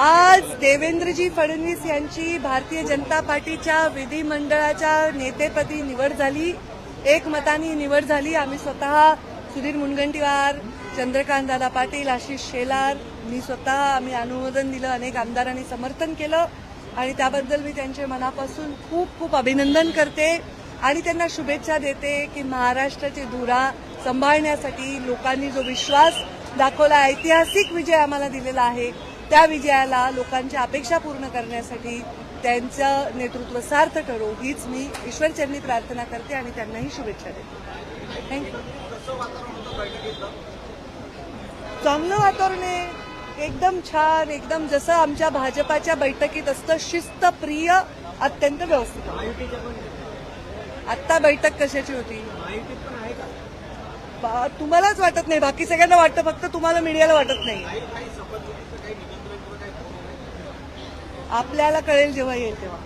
आज देवेंद्रजी फडणवीस यांची भारतीय जनता पार्टीच्या विधिमंडळाच्या नेतेपदी निवड झाली. एकमताने निवड झाली. आम्ही स्वतः सुधीर मुनगंटीवार, चंद्रकांत दादा पाटील, आशिष शेलार, मी स्वतः आम्ही अनुमोदन दिलं. अनेक आमदारांनी समर्थन केलं आणि त्याबद्दल मी त्यांचे मनापासून खूप खूप अभिनंदन करते आणि त्यांना शुभेच्छा देते की महाराष्ट्राची धुरा सांभाळण्यासाठी लोकांनी जो विश्वास दाखवला, ऐतिहासिक विजय आम्हाला दिलेला आहे, त्या विजयाला लोकांच्या अपेक्षा पूर्ण करण्यासाठी त्यांचं नेतृत्व सार्थ करो हीच मी ईश्वरचरणी प्रार्थना करते आणि त्यांनाही शुभेच्छा देते. थँक्यू. चांगलं वातावरण आहे, एकदम छान, एकदम जसं आमच्या भाजपाच्या बैठकीत असतं, शिस्तप्रिय, अत्यंत व्यवस्थित. आत्ता बैठक कशाची होती तुम्हालाच वाटत नाही, बाकी सगळ्यांना वाटतं, फक्त तुम्हाला मीडियाला वाटत नाही. आपल्याला कळेल जेव्हा येईल तेव्हा.